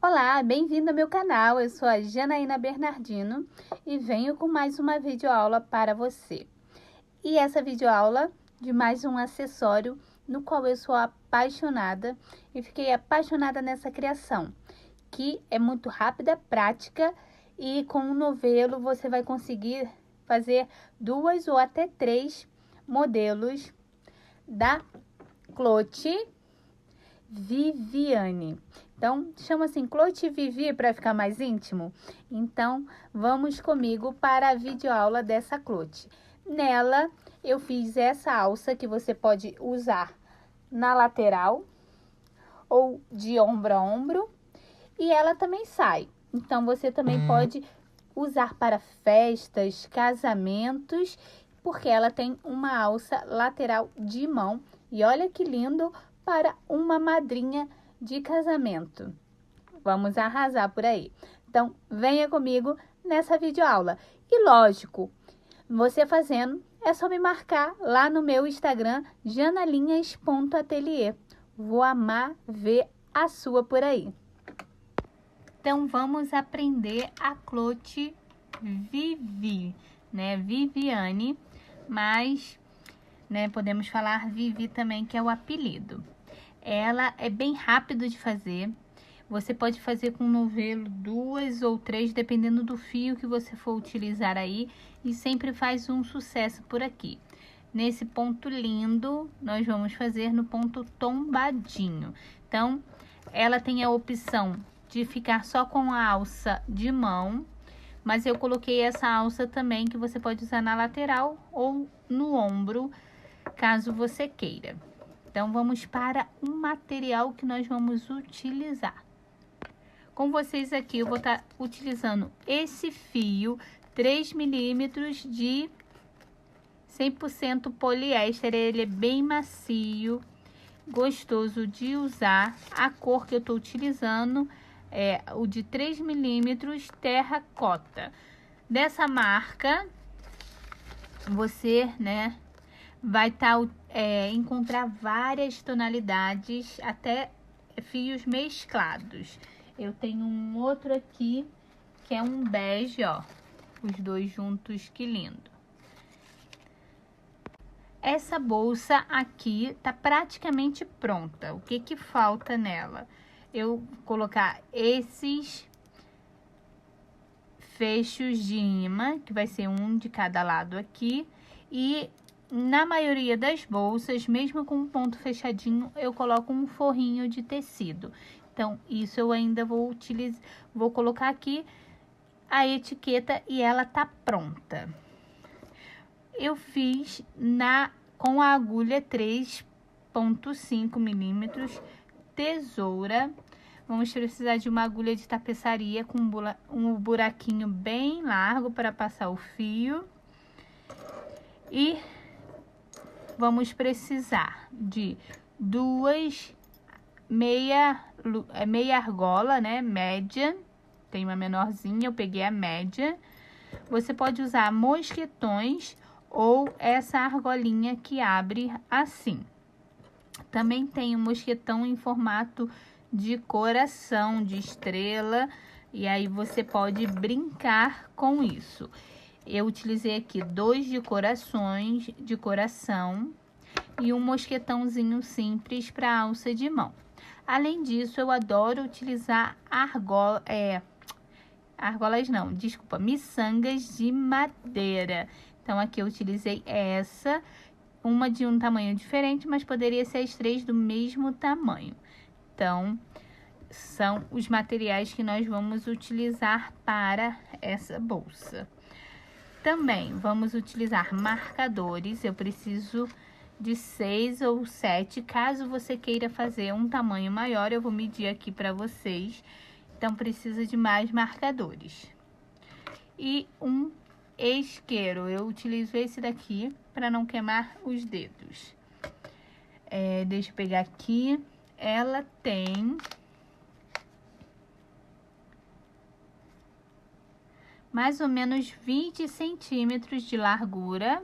Olá, bem-vindo ao meu canal. Eu sou a Janaína Bernardino e venho com mais uma videoaula para você. E essa videoaula de mais um acessório no qual eu sou apaixonada e fiquei apaixonada nessa criação, que é muito rápida, prática e com um novelo você vai conseguir fazer 2 ou até 3 modelos da Clote Viviane. Então, chama assim Clote Vivi para ficar mais íntimo. Então, vamos comigo para a videoaula dessa Clote. Nela, eu fiz essa alça que você pode usar na lateral ou de ombro a ombro. E ela também sai. Então, você também pode usar para festas, casamentos, porque ela tem uma alça lateral de mão. E olha que lindo para uma madrinha de casamento. Vamos arrasar por aí. Então, venha comigo nessa videoaula. E lógico, você fazendo, é só me marcar lá no meu Instagram, janalinhas.atelier. Vou amar ver a sua por aí. Então, vamos aprender a Clote Vivi, né? Viviane, mas, né, podemos falar Vivi também, que é o apelido. Ela é bem rápido de fazer. Você pode fazer com novelo 2 ou 3, dependendo do fio que você for utilizar aí. E sempre faz um sucesso por aqui. Nesse ponto lindo, nós vamos fazer no ponto tombadinho. Então, ela tem a opção de ficar só com a alça de mão. Mas eu coloquei essa alça também, que você pode usar na lateral ou no ombro, caso você queira. Então, vamos para o material que nós vamos utilizar. Com vocês aqui, eu vou estar utilizando esse fio 3 milímetros de 100% poliéster. Ele é bem macio, gostoso de usar. A cor que eu estou utilizando é o de 3 milímetros terracota. Dessa marca, você, né, vai encontrar várias tonalidades, até fios mesclados. Eu tenho um outro aqui, que é um bege, ó. Os dois juntos, que lindo. Essa bolsa aqui tá praticamente pronta. O que que falta nela? Eu colocar esses fechos de imã, que vai ser um de cada lado aqui. E na maioria das bolsas, mesmo com um ponto fechadinho, eu coloco um forrinho de tecido. Então, isso eu ainda vou utilizar, vou colocar aqui a etiqueta e ela tá pronta. Eu fiz com a agulha 3,5 milímetros, tesoura. Vamos precisar de uma agulha de tapeçaria com um buraquinho bem largo para passar o fio. E vamos precisar de duas meia argola, né, média. Tem uma menorzinha, eu peguei a média. Você pode usar mosquetões ou essa argolinha que abre assim. Também tem um mosquetão em formato de coração, de estrela, e aí você pode brincar com isso. Eu utilizei aqui 2 de corações, de coração, e um mosquetãozinho simples para alça de mão. Além disso, eu adoro utilizar miçangas de madeira. Então, aqui eu utilizei essa, uma de um tamanho diferente, mas poderia ser as 3 do mesmo tamanho. Então, são os materiais que nós vamos utilizar para essa bolsa. Também vamos utilizar marcadores. Eu preciso de 6 ou 7. Caso você queira fazer um tamanho maior, eu vou medir aqui para vocês. Então, precisa de mais marcadores. E um isqueiro. Eu utilizo esse daqui para não queimar os dedos. Deixa eu pegar aqui. Ela tem mais ou menos 20 centímetros de largura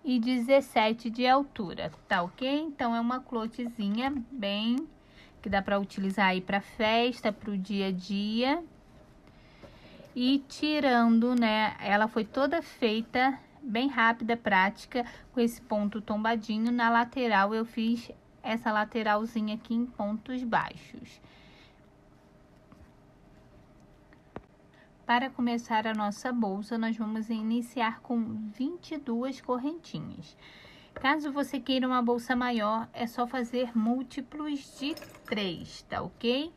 e 17 de altura, tá ok? Então, é uma clotezinha bem que dá para utilizar aí para festa, para o dia a dia. E tirando, né, ela foi toda feita bem rápida, prática, com esse ponto tombadinho. Na lateral eu fiz essa lateralzinha aqui em pontos baixos. Para começar a nossa bolsa, nós vamos iniciar com 22 correntinhas. Caso você queira uma bolsa maior, é só fazer múltiplos de 3, tá ok?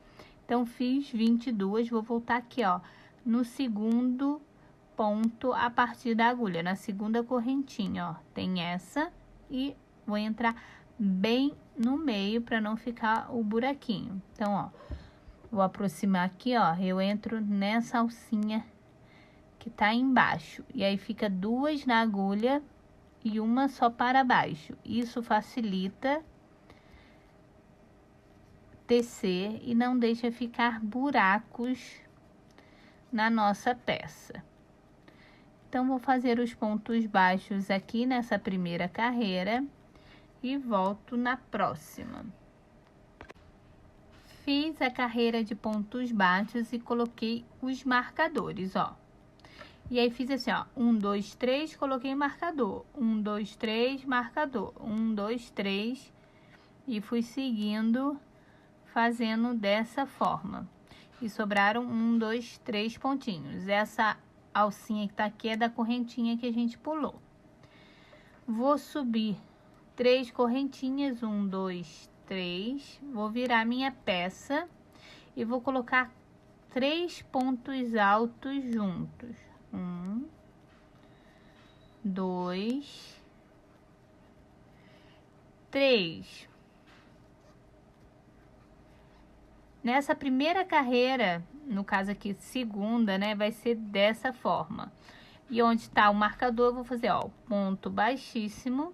Então, fiz 22, vou voltar aqui, ó, no segundo ponto a partir da agulha, na segunda correntinha, ó. Tem essa e vou entrar bem no meio para não ficar o buraquinho. Então, ó, vou aproximar aqui, ó, eu entro nessa alcinha que tá embaixo. E aí, fica 2 na agulha e uma só para baixo. Isso facilita tecer e não deixa ficar buracos na nossa peça. Então, vou fazer os pontos baixos aqui nessa primeira carreira e volto na próxima. Fiz a carreira de pontos baixos e coloquei os marcadores, ó. E aí, fiz assim, ó, 1, 2, 3, coloquei marcador, 1, 2, 3, marcador, 1, 2, 3, e fui seguindo, fazendo dessa forma. E sobraram 1, 2, 3 pontinhos. Essa alcinha que tá aqui é da correntinha que a gente pulou. Vou subir 3 correntinhas, 1, 2, 3, vou virar minha peça e vou colocar 3 pontos altos juntos. 1, 2, 3. Nessa primeira carreira, no caso aqui, segunda, né, vai ser dessa forma. E onde tá o marcador, eu vou fazer, ó, ponto baixíssimo.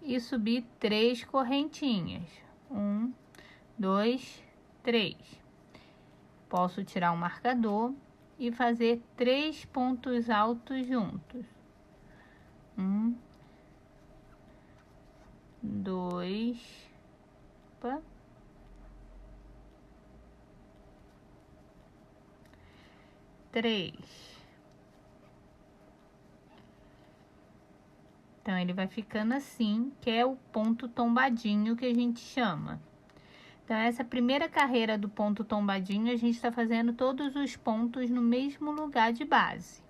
E subir 3 correntinhas. 1, 2, 3. Posso tirar o marcador e fazer 3 pontos altos juntos. 1, 2, opa, 3. Então, ele vai ficando assim, que é o ponto tombadinho que a gente chama. Então, essa primeira carreira do ponto tombadinho, a gente tá fazendo todos os pontos no mesmo lugar de base.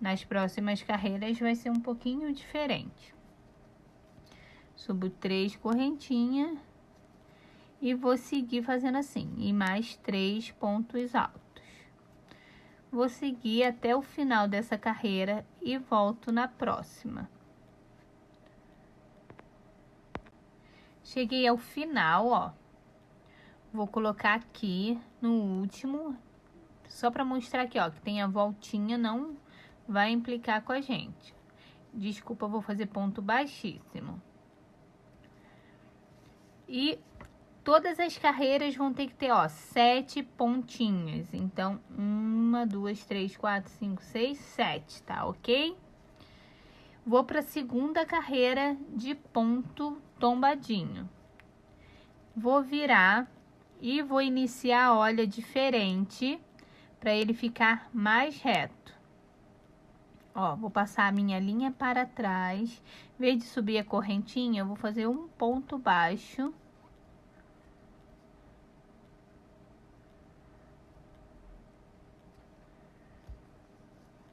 Nas próximas carreiras vai ser um pouquinho diferente. Subo 3 correntinhas e vou seguir fazendo assim, e mais 3 pontos altos. Vou seguir até o final dessa carreira e volto na próxima. Cheguei ao final, ó. Vou colocar aqui no último, só para mostrar aqui, ó, que tem a voltinha, não vai implicar com a gente. Desculpa, vou fazer ponto baixíssimo. E todas as carreiras vão ter que ter, ó, 7 pontinhos. Então, 1, 2, 3, 4, 5, 6, 7, tá ok? Vou para a segunda carreira de ponto tombadinho. Vou virar e vou iniciar, olha, diferente, para ele ficar mais reto. Ó, vou passar a minha linha para trás. Em vez de subir a correntinha, eu vou fazer um ponto baixo.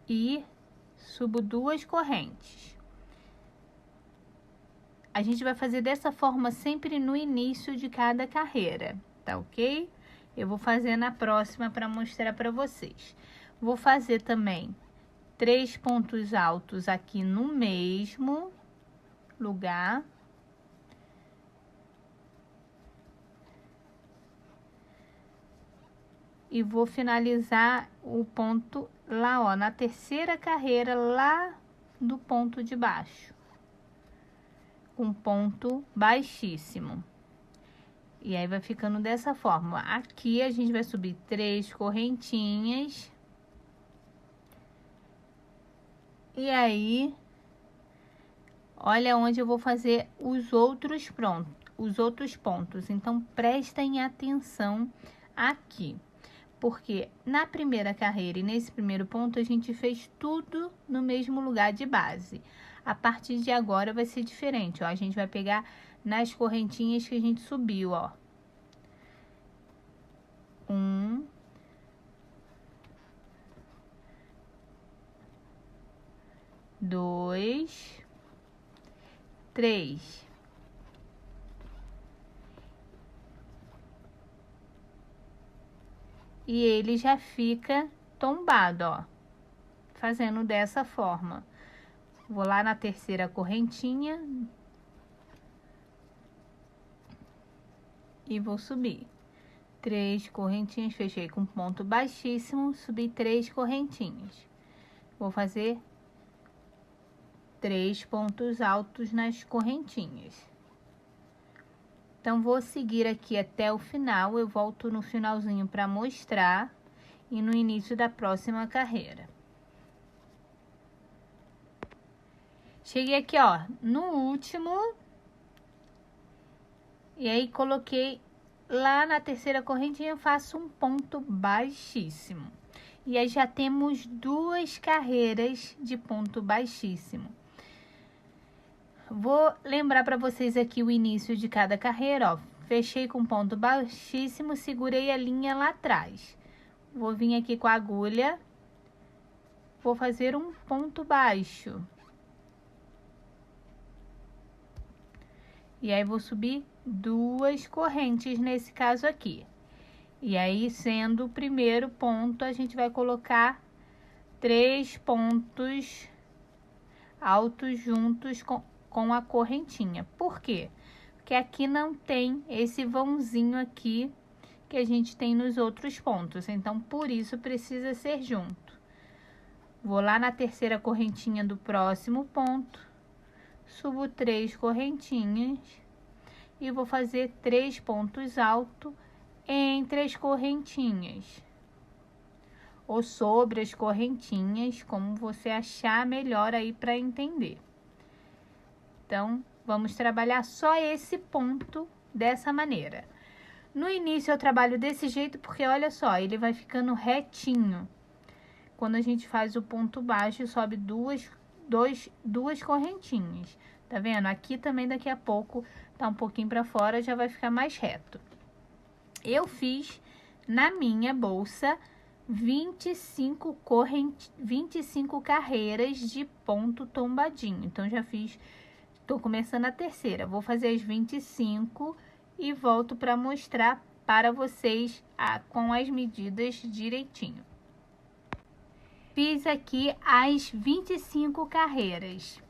E subo 2 correntes. A gente vai fazer dessa forma sempre no início de cada carreira, tá ok? Eu vou fazer na próxima para mostrar para vocês. Vou fazer também 3 pontos altos aqui no mesmo lugar. E vou finalizar o ponto lá, ó, na terceira carreira, lá do ponto de baixo. Um ponto baixíssimo. E aí, vai ficando dessa forma. Aqui, a gente vai subir 3 correntinhas. E aí, olha onde eu vou fazer os outros pontos. Então, prestem atenção aqui. Porque na primeira carreira e nesse primeiro ponto, a gente fez tudo no mesmo lugar de base. A partir de agora vai ser diferente, ó. A gente vai pegar nas correntinhas que a gente subiu, ó. 1, 2, 3. E ele já fica tombado, ó, fazendo dessa forma. Vou lá na terceira correntinha e vou subir 3 correntinhas, fechei com ponto baixíssimo, subi 3 correntinhas. Vou fazer 3 pontos altos nas correntinhas. Então, vou seguir aqui até o final, eu volto no finalzinho para mostrar e no início da próxima carreira. Cheguei aqui, ó, no último, e aí coloquei lá na terceira correntinha, eu faço um ponto baixíssimo. E aí já temos 2 carreiras de ponto baixíssimo. Vou lembrar para vocês aqui o início de cada carreira, ó. Fechei com ponto baixíssimo, segurei a linha lá atrás. Vou vir aqui com a agulha, vou fazer um ponto baixo. E aí, vou subir 2 correntes nesse caso aqui. E aí, sendo o primeiro ponto, a gente vai colocar 3 pontos altos juntos com a correntinha. Por quê? Porque aqui não tem esse vãozinho aqui que a gente tem nos outros pontos. Então, por isso, precisa ser junto. Vou lá na terceira correntinha do próximo ponto. Subo 3 correntinhas e vou fazer 3 pontos altos entre as correntinhas ou sobre as correntinhas, como você achar melhor aí para entender. Então, vamos trabalhar só esse ponto dessa maneira. No início eu trabalho desse jeito porque, olha só, ele vai ficando retinho. Quando a gente faz o ponto baixo, sobe duas correntinhas, tá vendo? Aqui também daqui a pouco tá um pouquinho para fora, já vai ficar mais reto. Eu fiz na minha bolsa 25 carreiras de ponto tombadinho. Então, já fiz, tô começando a terceira. Vou fazer as 25 e volto para mostrar para vocês com as medidas direitinho. Fiz aqui as 25 carreiras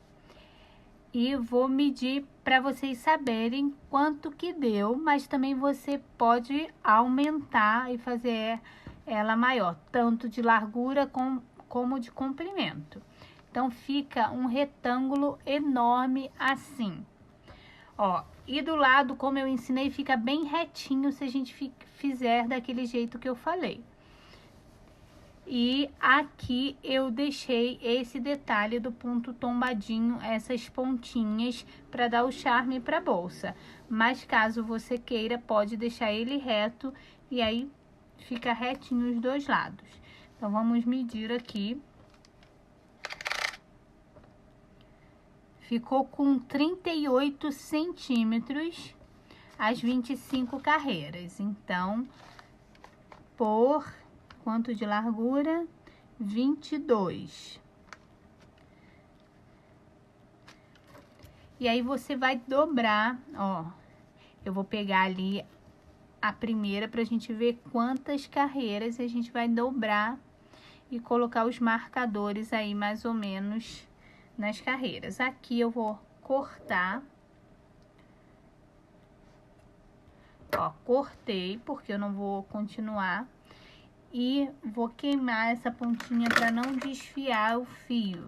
e vou medir para vocês saberem quanto que deu, mas também você pode aumentar e fazer ela maior, tanto de largura como de comprimento. Então, fica um retângulo enorme assim, ó. E do lado, como eu ensinei, fica bem retinho se a gente fizer daquele jeito que eu falei. E aqui eu deixei esse detalhe do ponto tombadinho, essas pontinhas, para dar o charme para a bolsa. Mas caso você queira, pode deixar ele reto e aí fica retinho os dois lados. Então, vamos medir aqui. Ficou com 38 centímetros as 25 carreiras. Então, por quanto de largura? 22. E aí, você vai dobrar, ó. Eu vou pegar ali a primeira pra gente ver quantas carreiras a gente vai dobrar e colocar os marcadores aí, mais ou menos, nas carreiras. Aqui eu vou cortar. Ó, cortei, porque eu não vou continuar. E vou queimar essa pontinha para não desfiar o fio.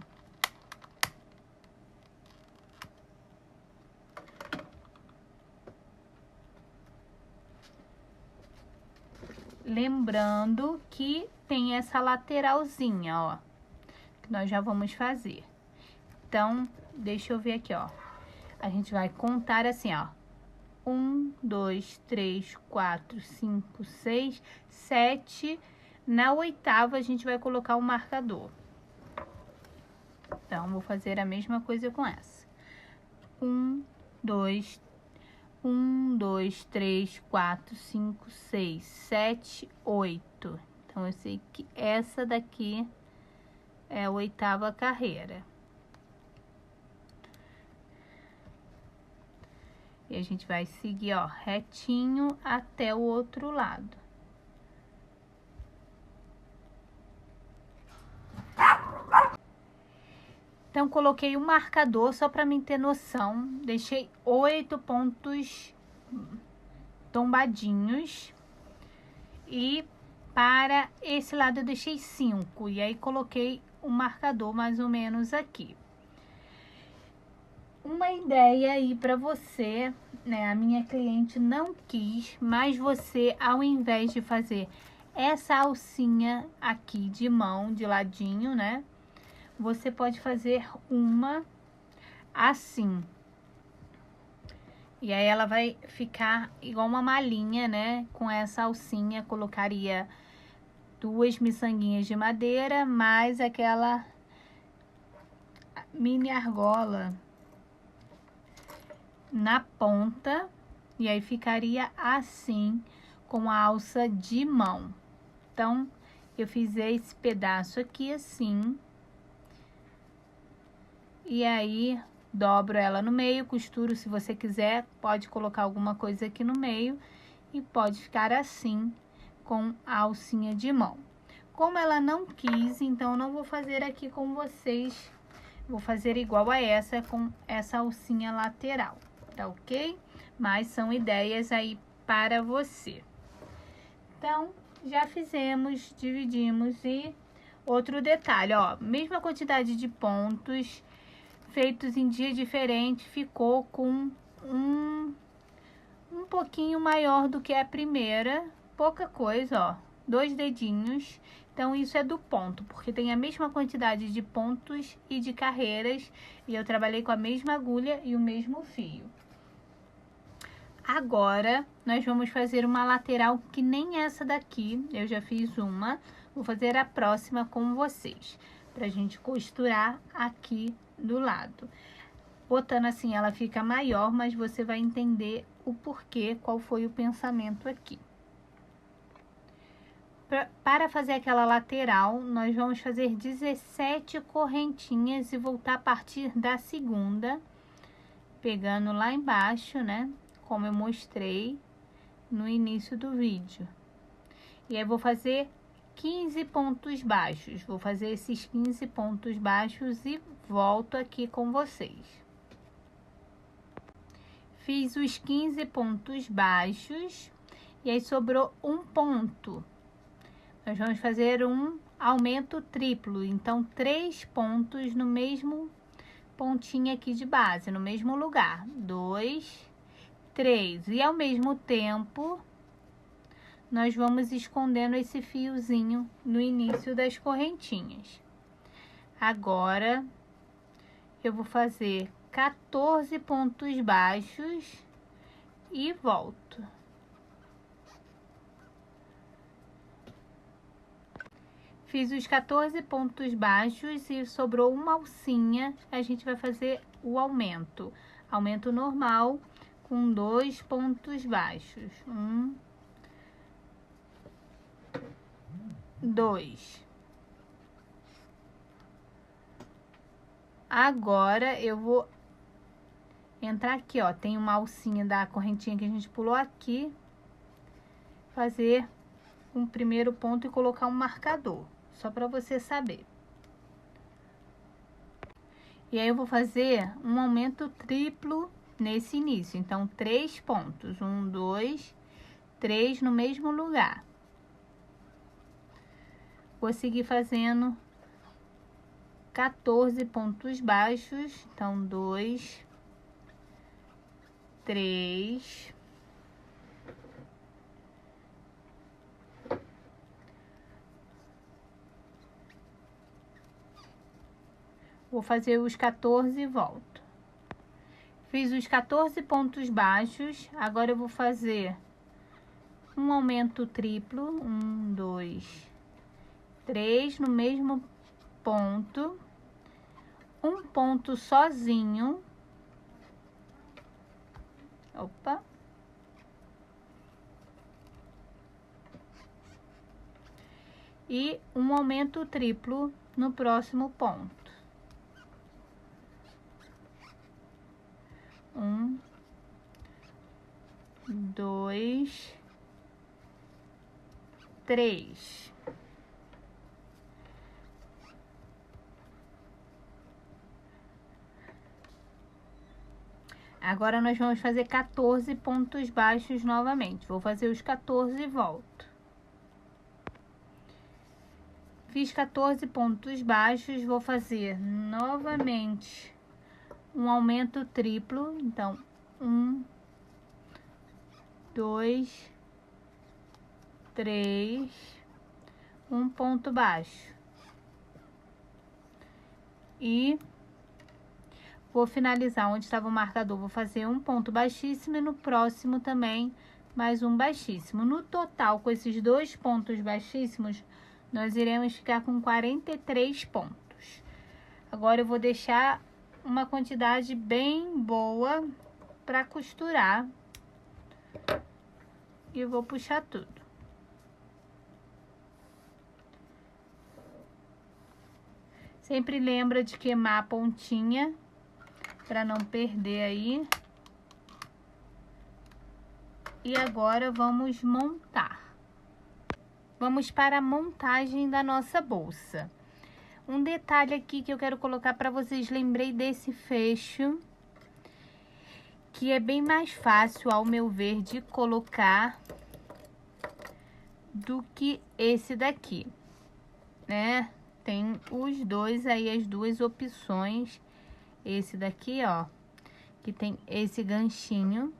Lembrando que tem essa lateralzinha, ó, que nós já vamos fazer. Então, deixa eu ver aqui, ó. A gente vai contar assim, ó. 1, 2, 3, 4, 5, 6, 7. Na oitava, a gente vai colocar o marcador. Então, vou fazer a mesma coisa com essa. 1, 2, 3, 4, 5, 6, 7, 8. Então, eu sei que essa daqui é a oitava carreira. E a gente vai seguir, ó, retinho até o outro lado. Então, coloquei o marcador só para mim ter noção. Deixei 8 pontos tombadinhos. E para esse lado eu deixei 5. E aí, coloquei o marcador mais ou menos aqui. Uma ideia aí para você, né? A minha cliente não quis, mas você, ao invés de fazer essa alcinha aqui de mão, de ladinho, né? Você pode fazer uma assim. E aí ela vai ficar igual uma malinha, né? Com essa alcinha, colocaria 2 miçanguinhas de madeira, mais aquela mini argola na ponta. E aí ficaria assim, com a alça de mão. Então, eu fiz esse pedaço aqui assim. E aí, dobro ela no meio, costuro se você quiser, pode colocar alguma coisa aqui no meio e pode ficar assim com a alcinha de mão. Como ela não quis, então eu não vou fazer aqui com vocês, vou fazer igual a essa, com essa alcinha lateral, tá ok? Mas são ideias aí para você. Então, já fizemos, dividimos e outro detalhe, ó, mesma quantidade de pontos, feitos em dia diferente, ficou com um pouquinho maior do que a primeira, pouca coisa, ó, 2 dedinhos. Então, isso é do ponto, porque tem a mesma quantidade de pontos e de carreiras, e eu trabalhei com a mesma agulha e o mesmo fio. Agora, nós vamos fazer uma lateral que nem essa daqui, eu já fiz uma, vou fazer a próxima com vocês, pra gente costurar aqui do lado. Botando assim, ela fica maior, mas você vai entender o porquê, qual foi o pensamento aqui. Para fazer aquela lateral, nós vamos fazer 17 correntinhas e voltar a partir da segunda, pegando lá embaixo, né? Como eu mostrei no início do vídeo. E aí, vou fazer 15 pontos baixos. Vou fazer esses 15 pontos baixos e volto aqui com vocês. Fiz os 15 pontos baixos e aí sobrou um ponto. Nós vamos fazer um aumento triplo, então 3 pontos no mesmo pontinho aqui de base, no mesmo lugar. 2, 3. E ao mesmo tempo, nós vamos escondendo esse fiozinho no início das correntinhas. Agora, eu vou fazer 14 pontos baixos e volto. Fiz os 14 pontos baixos e sobrou uma alcinha, a gente vai fazer o aumento. Aumento normal com 2 pontos baixos. 1, 2. Agora, eu vou entrar aqui, ó, tem uma alcinha da correntinha que a gente pulou aqui, fazer um primeiro ponto e colocar um marcador, só para você saber. E aí, eu vou fazer um aumento triplo nesse início, então 3 pontos, 1, 2, 3 no mesmo lugar. Vou seguir fazendo 14 pontos baixos, então 2, 3, Vou fazer os 14 e volto. Fiz os 14 pontos baixos, agora eu vou fazer um aumento triplo, 1, 2, 3, no mesmo ponto, um ponto sozinho, opa, e um aumento triplo no próximo ponto. 1, 2, 3. Agora nós vamos fazer 14 pontos baixos novamente. Vou fazer os 14 e volto. Fiz 14 pontos baixos, vou fazer novamente um aumento triplo. Então, 1, 2, 3, um ponto baixo. E vou finalizar onde estava o marcador, vou fazer um ponto baixíssimo e no próximo também mais um baixíssimo. No total, com esses dois pontos baixíssimos, nós iremos ficar com 43 pontos. Agora eu vou deixar uma quantidade bem boa para costurar e vou puxar tudo. Sempre lembra de queimar a pontinha para não perder aí. E agora vamos montar. Vamos para a montagem da nossa bolsa. Um detalhe aqui que eu quero colocar para vocês, lembrei desse fecho, que é bem mais fácil, ao meu ver, de colocar do que esse daqui, né? Tem os dois aí, as duas opções. Esse daqui, ó, que tem esse ganchinho,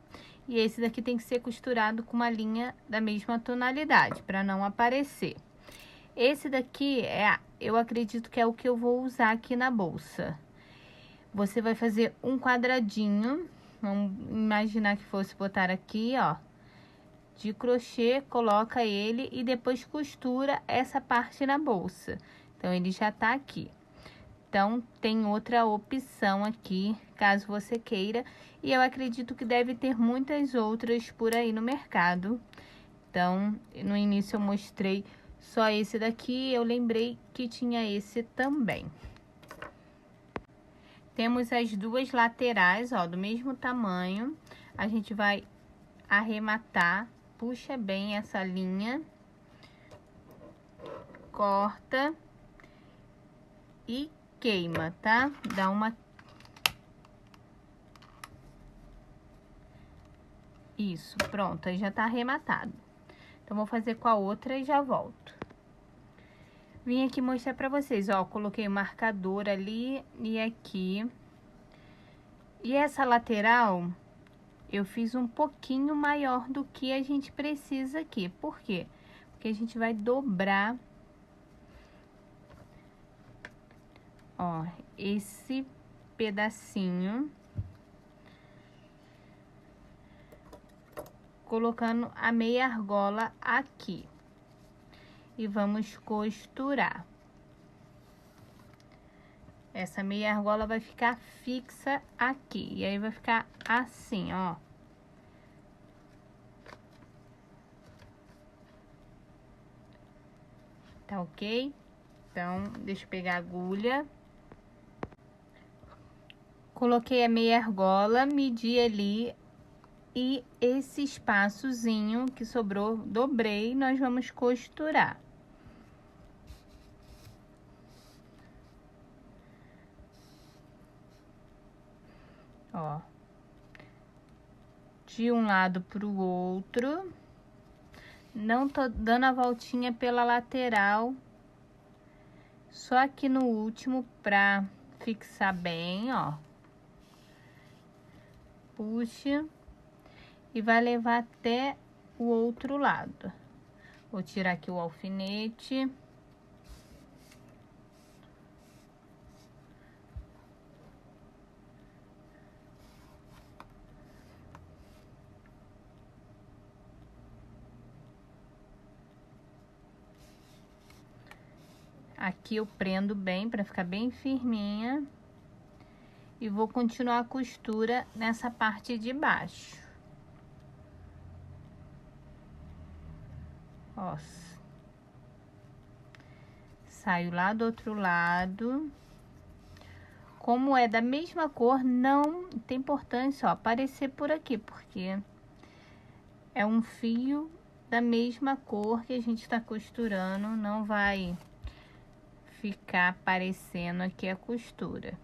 e esse daqui tem que ser costurado com uma linha da mesma tonalidade, para não aparecer. Esse daqui eu acredito que é o que eu vou usar aqui na bolsa. Você vai fazer um quadradinho, vamos imaginar que fosse botar aqui, ó, de crochê, coloca ele e depois costura essa parte na bolsa. Então, ele já tá aqui. Então, tem outra opção aqui, caso você queira. E eu acredito que deve ter muitas outras por aí no mercado. Então, no início eu mostrei só esse daqui, eu lembrei que tinha esse também. Temos as duas laterais, ó, do mesmo tamanho. A gente vai arrematar, puxa bem essa linha, corta e queima, tá? Dá uma... Isso, pronto, aí já tá arrematado. Então, vou fazer com a outra e já volto. Vim aqui mostrar pra vocês, ó, coloquei o marcador ali e aqui. E essa lateral, eu fiz um pouquinho maior do que a gente precisa aqui. Por quê? Porque a gente vai dobrar, ó, esse pedacinho, colocando a meia argola aqui. E vamos costurar. Essa meia argola vai ficar fixa aqui. E aí, vai ficar assim, ó. Tá ok? Então, deixa eu pegar a agulha. Coloquei a meia argola, medi ali. E esse espaçozinho que sobrou, dobrei, nós vamos costurar. Ó, de um lado pro outro. Não tô dando a voltinha pela lateral, só aqui no último pra fixar bem, ó. Puxa e vai levar até o outro lado. Vou tirar aqui o alfinete. Aqui eu prendo bem para ficar bem firminha. E vou continuar a costura nessa parte de baixo. Ó. Saio lá do outro lado. Como é da mesma cor, não tem importância, ó, aparecer por aqui, porque é um fio da mesma cor que a gente tá costurando, não vai ficar aparecendo aqui a costura.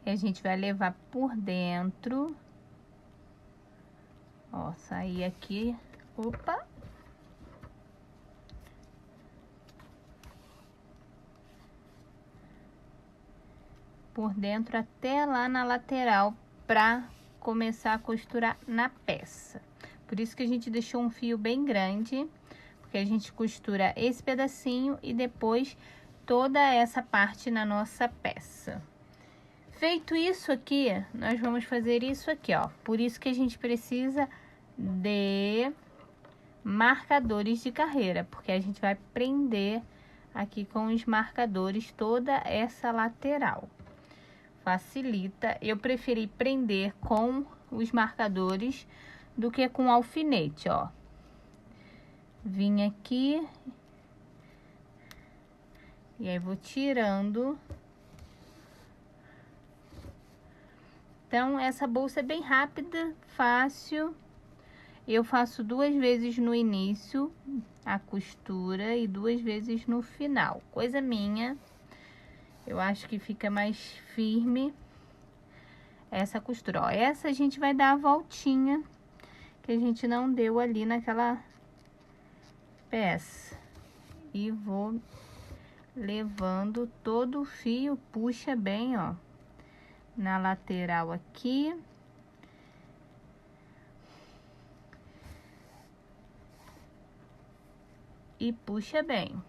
E a gente vai levar por dentro. Ó, sair aqui. Opa! Por dentro até lá na lateral pra começar a costurar na peça. Por isso que a gente deixou um fio bem grande, porque a gente costura esse pedacinho e depois toda essa parte na nossa peça. Feito isso aqui, nós vamos fazer isso aqui, ó. Por isso que a gente precisa de marcadores de carreira, porque a gente vai prender aqui com os marcadores toda essa lateral. Facilita. Eu preferi prender com os marcadores do que com alfinete, ó. Vim aqui e aí vou tirando. Então, essa bolsa é bem rápida, fácil. Eu faço 2 vezes no início a costura e 2 vezes no final. Coisa minha. Eu acho que fica mais firme essa costura. Ó, essa a gente vai dar a voltinha que a gente não deu ali naquela peça. E vou levando todo o fio, puxa bem, ó. Na lateral aqui. E puxa bem.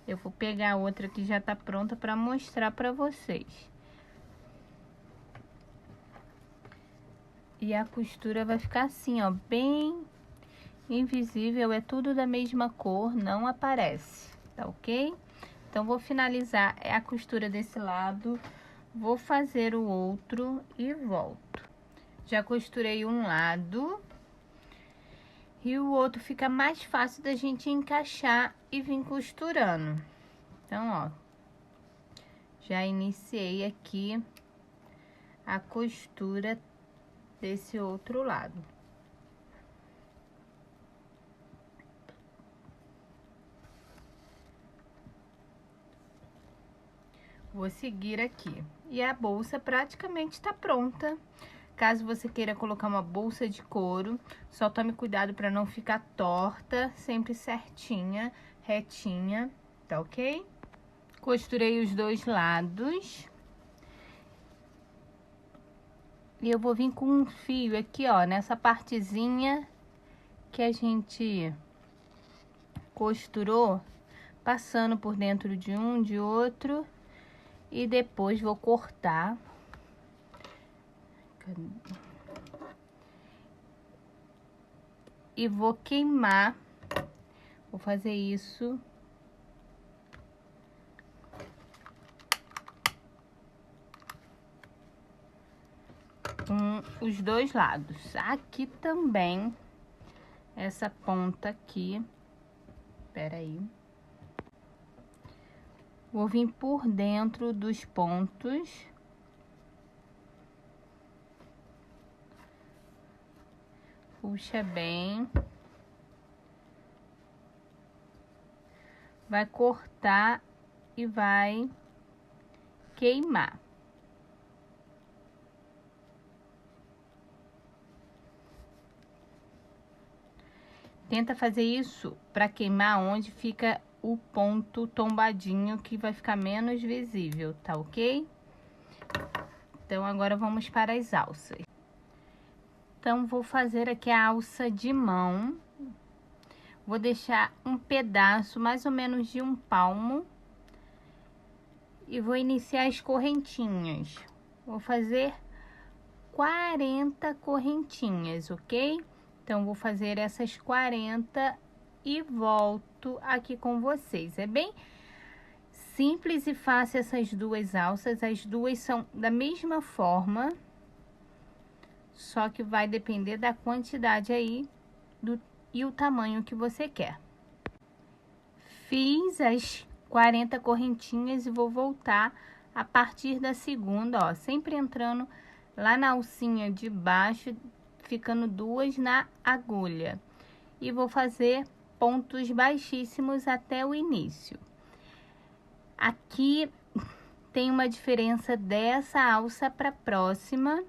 Eu vou pegar outra que já tá pronta para mostrar para vocês. E a costura vai ficar assim, ó, bem invisível, é tudo da mesma cor, não aparece, tá ok? Então, vou finalizar a costura desse lado, vou fazer o outro e volto. Já costurei um lado e o outro fica mais fácil da gente encaixar e vir costurando. Então, ó, já iniciei aqui a costura desse outro lado. Vou seguir aqui. E a bolsa praticamente está pronta. Caso você queira colocar uma bolsa de couro, só tome cuidado para não ficar torta, sempre certinha, retinha, tá ok? Costurei os 2 lados. E eu vou vir com um fio aqui, ó, nessa partezinha que a gente costurou, passando por dentro de um, de outro. E depois vou cortar. E vou queimar. Vou fazer isso. Com os 2 lados. Aqui também. Essa ponta aqui. Espera aí. Vou vir por dentro dos pontos. Puxa bem. Vai cortar e vai queimar. Tenta fazer isso para queimar onde fica o ponto tombadinho, que vai ficar menos visível, tá ok? Então, agora vamos para as alças. Então, vou fazer aqui a alça de mão. Vou deixar um pedaço, mais ou menos de um palmo. E vou iniciar as correntinhas. Vou fazer 40 correntinhas, ok? Então, vou fazer essas 40 e volto aqui com vocês. É bem simples e fácil essas duas alças. As duas são da mesma forma, só que vai depender da quantidade aí e o tamanho que você quer. Fiz as 40 correntinhas e vou voltar a partir da segunda, ó, sempre entrando lá na alcinha de baixo, ficando duas na agulha. E vou fazer pontos baixíssimos até o início. Aqui tem uma diferença dessa alça para a próxima,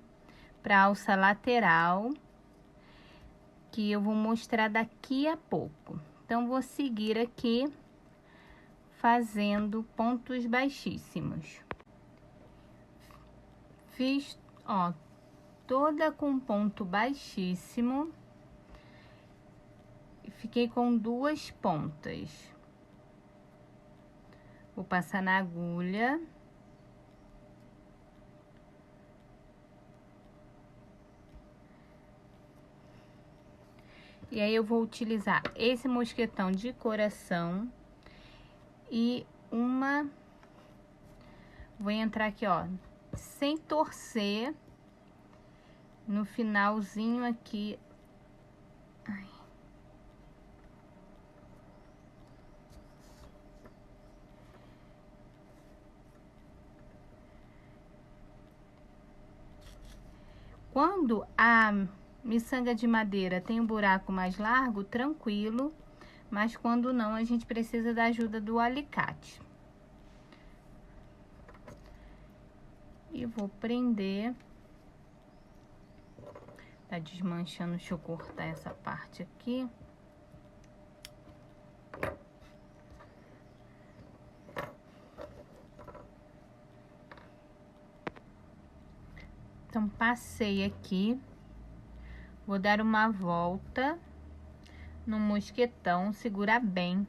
para a alça lateral, que eu vou mostrar daqui a pouco. Então, vou seguir aqui fazendo pontos baixíssimos. Fiz, ó, toda com ponto baixíssimo. E fiquei com duas pontas. Vou passar na agulha. E aí, eu vou utilizar esse mosquetão de coração e vou entrar aqui, ó, sem torcer, no finalzinho aqui. Ai. Quando a miçanga de madeira tem um buraco mais largo, tranquilo, mas quando não, a gente precisa da ajuda do alicate. E vou prender. Tá desmanchando, deixa eu cortar essa parte aqui. Então, passei aqui. Vou dar uma volta no mosquetão, segurar bem.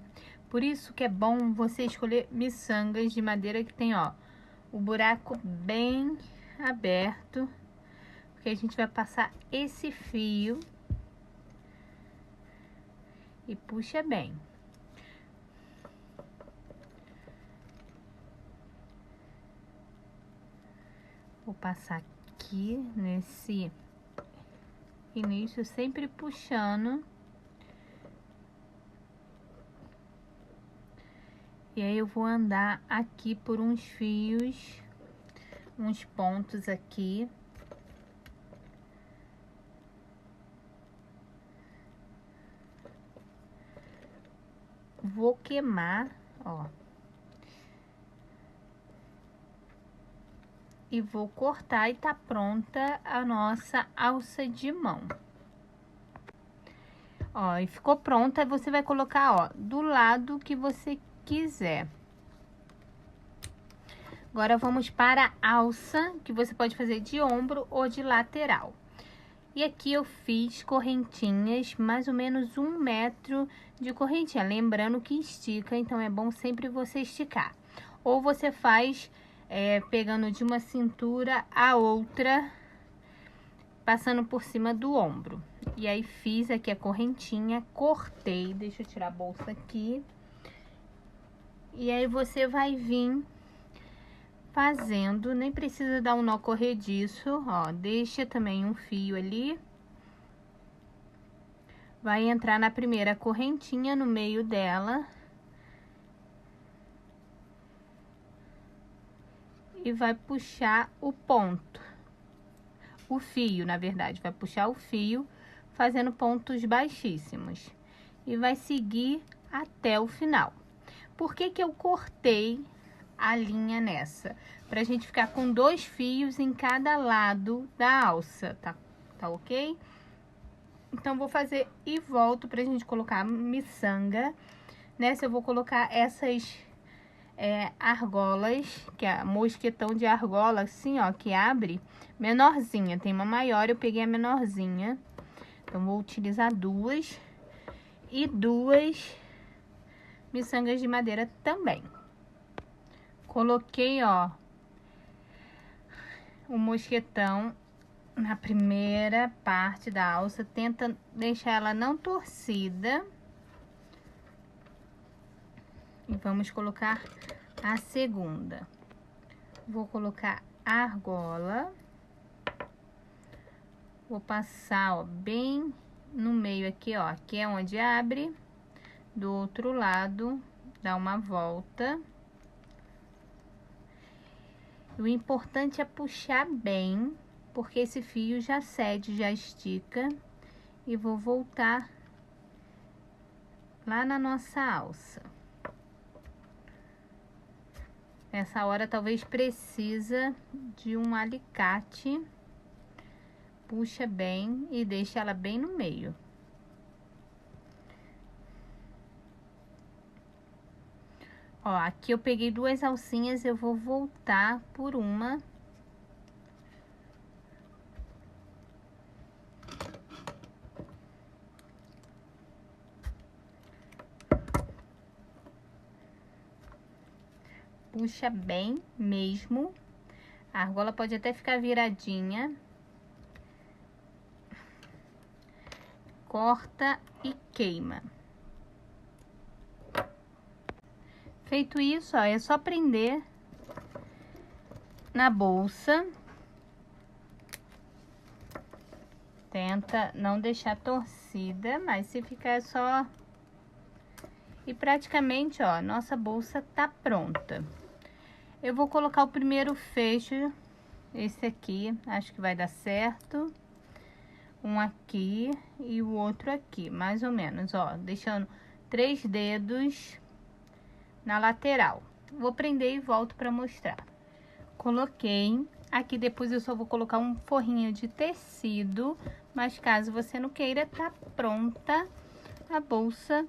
Por isso que é bom você escolher miçangas de madeira que tem, ó, o buraco bem aberto, porque a gente vai passar esse fio e puxa bem. Vou passar aqui nesse início, sempre puxando. E aí, eu vou andar aqui por uns fios, uns pontos aqui. Vou queimar, ó. E vou cortar e tá pronta a nossa alça de mão. Ó, e ficou pronta, você vai colocar, ó, do lado que você quiser. Agora, vamos para a alça, que você pode fazer de ombro ou de lateral. E aqui eu fiz correntinhas, mais ou menos 1 metro de correntinha. Lembrando que estica, então é bom sempre você esticar. Ou você faz pegando de uma cintura a outra, passando por cima do ombro. E aí, fiz aqui a correntinha, cortei, deixa eu tirar a bolsa aqui. E aí, você vai vir fazendo, nem precisa dar um nó corrediço, ó, deixa também um fio ali. Vai entrar na primeira correntinha, no meio dela. E vai puxar o ponto. O fio, na verdade, vai puxar o fio, fazendo pontos baixíssimos. E vai seguir até o final. Por que que eu cortei a linha nessa? Pra gente ficar com 2 fios em cada lado da alça, tá ok? Então, vou fazer e volto pra gente colocar a miçanga. Nessa, eu vou colocar essas argolas, que é mosquetão de argola, assim, ó, que abre, menorzinha. Tem uma maior, eu peguei a menorzinha. Então, vou utilizar 2 e 2 miçangas de madeira também. Coloquei, ó, o mosquetão na primeira parte da alça. Tenta deixar ela não torcida. E vamos colocar a segunda. Vou colocar a argola. Vou passar, ó, bem no meio aqui, ó. Aqui é onde abre. Do outro lado, dá uma volta. O importante é puxar bem, porque esse fio já cede, já estica. E vou voltar lá na nossa alça. Nessa hora, talvez precisa de um alicate. Puxa bem e deixa ela bem no meio. Ó, aqui eu peguei 2 alcinhas, eu vou voltar por uma. Puxa bem mesmo. A argola pode até ficar viradinha. Corta e queima. Feito isso, ó, é só prender na bolsa. Tenta não deixar torcida, mas se ficar é só... E praticamente, ó, nossa bolsa tá pronta. Eu vou colocar o primeiro fecho, esse aqui, acho que vai dar certo. Um aqui e o outro aqui, mais ou menos, ó, deixando 3 dedos na lateral. Vou prender e volto para mostrar. Coloquei. Aqui depois eu só vou colocar um forrinho de tecido, mas caso você não queira, tá pronta a bolsa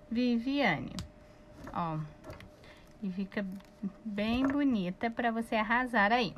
Viviane. Ó, e fica bem bonita para você arrasar aí.